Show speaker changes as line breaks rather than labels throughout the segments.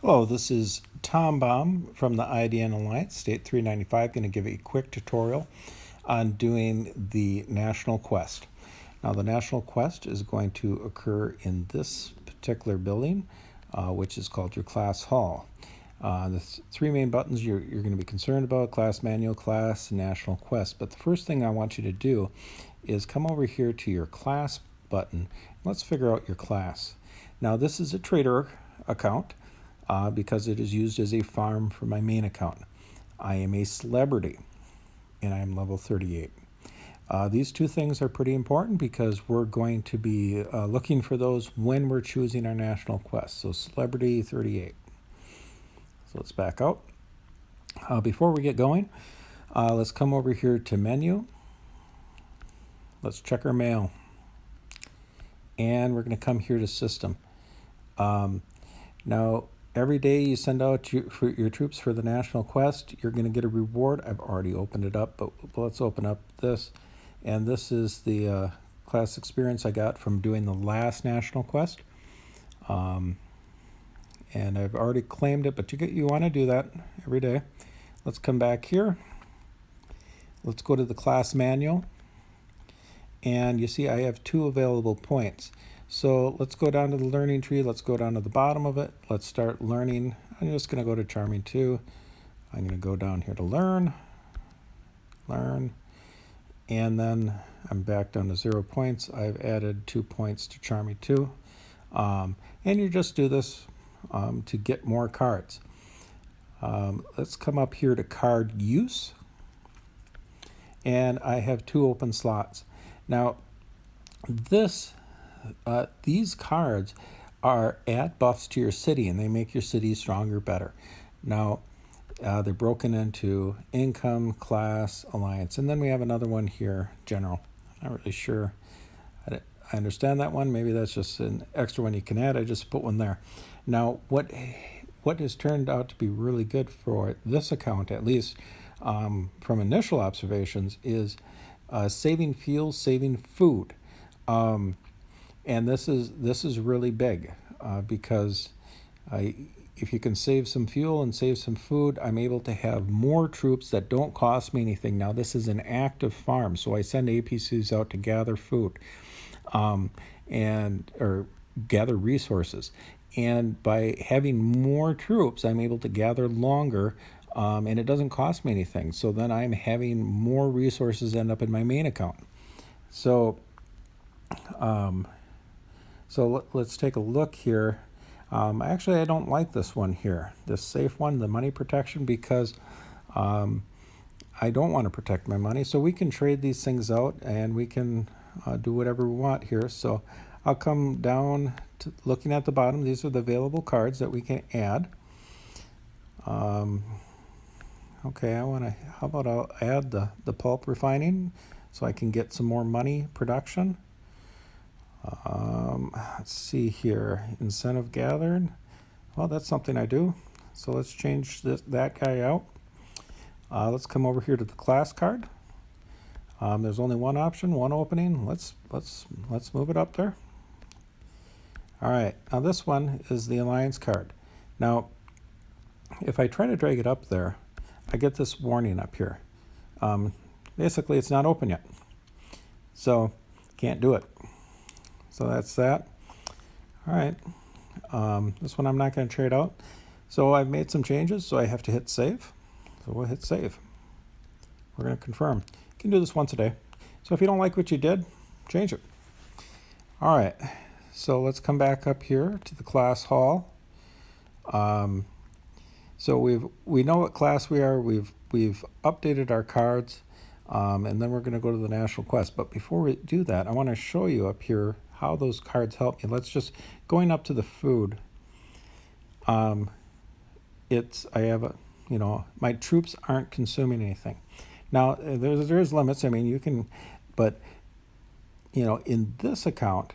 Hello, this is Tom Baum from the IDN Alliance, State 395, going to give a quick tutorial on doing the National Quest. Now, the National Quest is going to occur in this particular building, which is called your class hall. The three main buttons you're going to be concerned about: class manual, class, and National Quest. But the first thing I want you to do is come over here to your class button. Let's figure out your class. Now, this is a trader account. Because it is used as a farm for my main account. I am a celebrity, and I am level 38. These two things are pretty important because we're going to be looking for those when we're choosing our national quest. So celebrity 38. So let's back out. Before we get going, let's come over here to menu. Let's check our mail. And we're going to come here to system. Now, every day you send out your troops for the National Quest, you're going to get a reward. I've already opened it up, but let's open up this. And this is the class experience I got from doing the last National Quest. And I've already claimed it, but you want to do that every day. Let's come back here. Let's go to the class manual. And you see I have 2 available points. So let's go down to the learning tree. Let's go down to the bottom of it. Let's start learning. I'm just going to go to Charming 2. I'm going to go down here to learn, and then I'm back down to 0 points. I've added 2 points to Charming 2. And you just do this to get more cards. Let's come up here to card use. And I have 2 open slots. Now, these cards add buffs to your city, and they make your city stronger, better. Now, they're broken into income, class, alliance, and then we have another one here, general. I'm not really sure. I understand that one. Maybe that's just an extra one you can add. I just put one there. Now, what has turned out to be really good for this account, at least from initial observations, is saving fuel, saving food. And this is really big because if you can save some fuel and save some food, I'm able to have more troops that don't cost me anything. Now, this is an active farm, so I send APCs out to gather food or gather resources. And by having more troops, I'm able to gather longer, and it doesn't cost me anything. So then I'm having more resources end up in my main account. So let's take a look here. Actually, I don't like this one here, this safe one, the money protection, because I don't want to protect my money. So we can trade these things out, and we can do whatever we want here. So I'll come down to looking at the bottom. These are the available cards that we can add. Okay, how about I'll add the pulp refining so I can get some more money production. Let's see here, incentive gathered. Well, that's something I do. So let's change that guy out. Let's come over here to the class card. There's only one option, one opening. Let's move it up there. All right, now this one is the alliance card. Now, if I try to drag it up there, I get this warning up here. Basically, it's not open yet. So, can't do it. So that's that. All right. This one I'm not going to trade out. So I've made some changes, so I have to hit save. So we'll hit save. We're going to confirm. You can do this once a day. So if you don't like what you did, change it. All right. So let's come back up here to the class hall. So we know what class we are. We've updated our cards, and then we're going to go to the National Quest. But before we do that, I want to show you up here how those cards help me. Let's just, going up to the food, I have my troops aren't consuming anything. Now, there's limits. I mean, you can, but, in this account,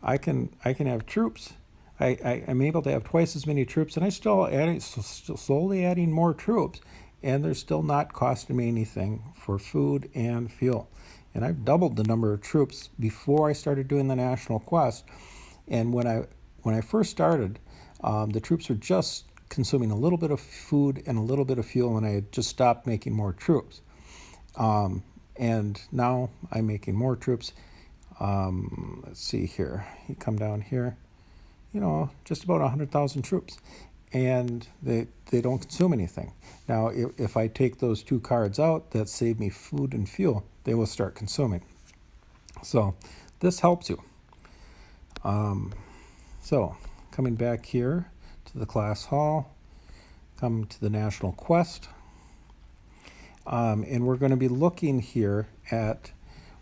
I can have troops. I'm able to have twice as many troops, and I still slowly adding more troops, and they're still not costing me anything for food and fuel. And I've doubled the number of troops before I started doing the National Quest. And when I first started, the troops were just consuming a little bit of food and a little bit of fuel, and I had just stopped making more troops. And now I'm making more troops. Let's see here. You come down here, just about 100,000 troops. And they don't consume anything. Now, if I take those 2 cards out that save me food and fuel, they will start consuming. So this helps you. So coming back here to the class hall, come to the National Quest, and we're going to be looking here at,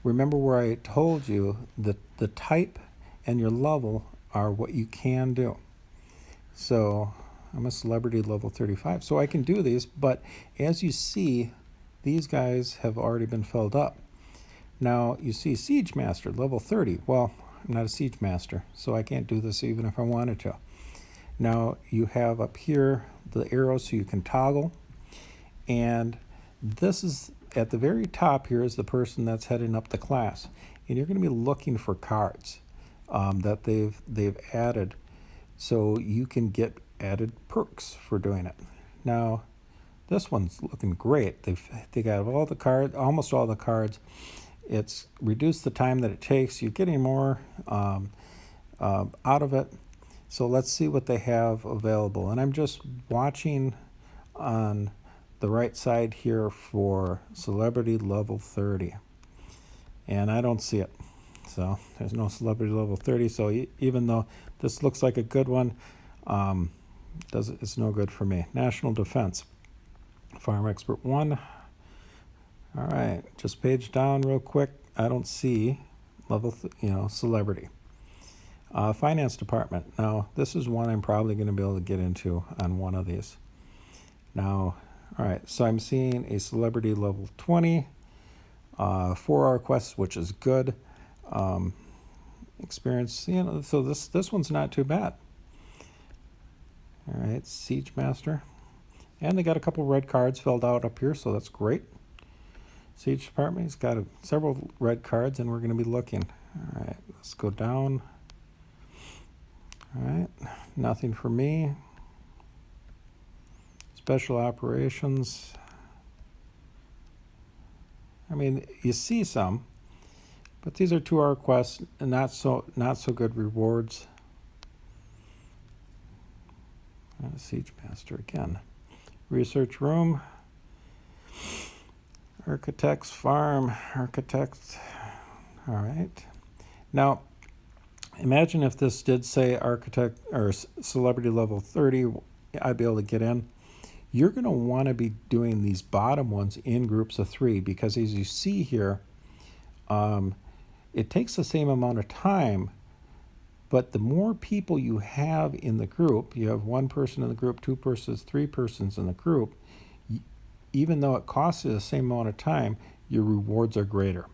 remember where I told you that the type and your level are what you can do. So I'm a celebrity level 35, so I can do these, but as you see, these guys have already been filled up. Now you see Siege Master level 30. Well, I'm not a Siege Master, so I can't do this even if I wanted to. Now you have up here the arrows so you can toggle, and this is at the very top here is the person that's heading up the class, and you're going to be looking for cards that they've added, so you can get added perks for doing it. Now, this one's looking great. They got all the cards, almost all the cards. It's reduced the time that it takes. You're getting more out of it. So let's see what they have available. And I'm just watching on the right side here for celebrity level 30. And I don't see it. So there's no celebrity level 30. So even though this looks like a good one, it's no good for me. National Defense, Farm Expert 1. All right, just page down real quick. I don't see level, celebrity. Finance Department. Now, this is one I'm probably going to be able to get into on one of these. Now, all right, so I'm seeing a celebrity level 20, 4-hour quest, which is good. Experience, so this one's not too bad. All right, Siege Master. And they got a couple red cards filled out up here, so that's great. Siege Department, he's got several red cards, and we're going to be looking. All right, let's go down. All right, nothing for me. Special Operations. I mean, you see some, but these are 2-hour quests and not so good rewards. Siege Master again. Research Room. Architects Farm. Architects. All right. Now, imagine if this did say Architect or Celebrity level 30, I'd be able to get in. You're going to want to be doing these bottom ones in groups of 3 because as you see here, it takes the same amount of time, but the more people you have in the group, you have 1 person in the group, 2 persons, 3 persons in the group, even though it costs you the same amount of time, your rewards are greater.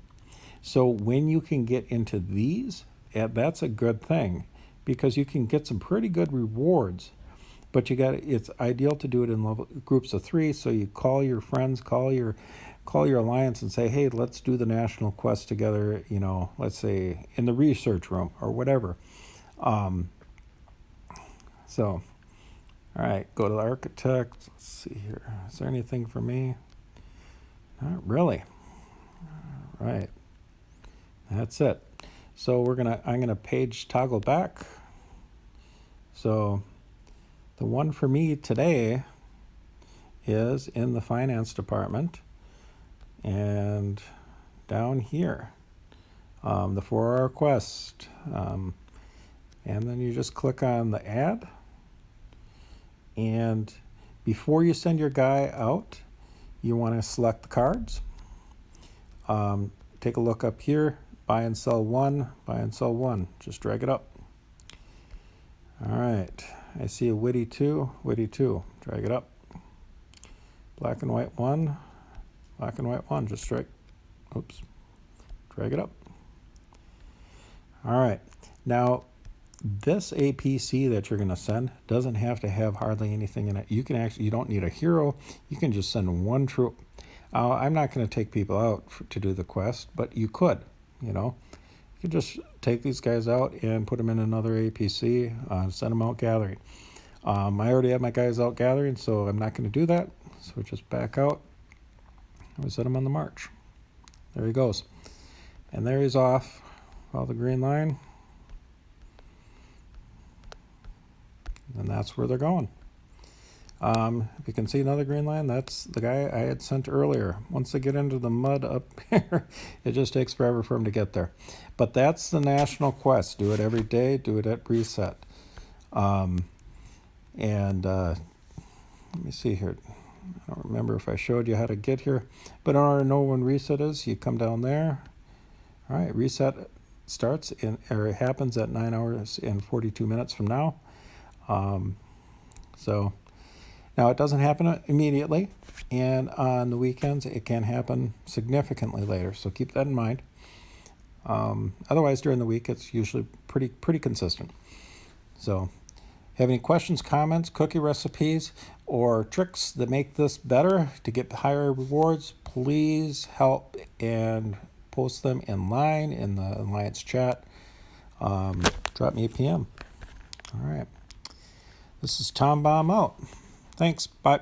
So when you can get into these, that's a good thing because you can get some pretty good rewards, but it's ideal to do it in groups of 3. So you call your friends, call your alliance and say, hey, let's do the national quest together, let's say in the research room or whatever. So, all right, go to the architect. Let's see here. Is there anything for me? Not really. All right. That's it. So I'm gonna page toggle back. So the one for me today is in the finance department and down here, the 4-hour quest. And then you just click on the add. And before you send your guy out, you want to select the cards. Take a look up here, buy and sell 1, buy and sell 1. Just drag it up. All right, I see a witty 2, drag it up. Black and white 1, black and white 1, just drag it up. All right, now this APC that you're going to send doesn't have to have hardly anything in it. You don't need a hero. You can just send 1 troop. I'm not going to take people out to do the quest, but you could, You could just take these guys out and put them in another APC, send them out gathering. I already have my guys out gathering, so I'm not going to do that. So just back out. We set him on the march. There he goes. And there he's off. Follow the green line. And that's where they're going. If you can see another green line, that's the guy I had sent earlier. Once they get into the mud up here, it just takes forever for them to get there. But that's the national quest. Do it every day. Do it at reset. Let me see here. I don't remember if I showed you how to get here. But in order to know when reset is, you come down there. All right, reset starts or it happens at 9 hours and 42 minutes from now. So now it doesn't happen immediately, and on the weekends it can happen significantly later. So keep that in mind. Otherwise, during the week it's usually pretty consistent. So, have any questions, comments, cookie recipes, or tricks that make this better to get higher rewards? Please help and post them in line in the Alliance chat. Drop me a PM. All right. This is Tom Baum out. Thanks. Bye.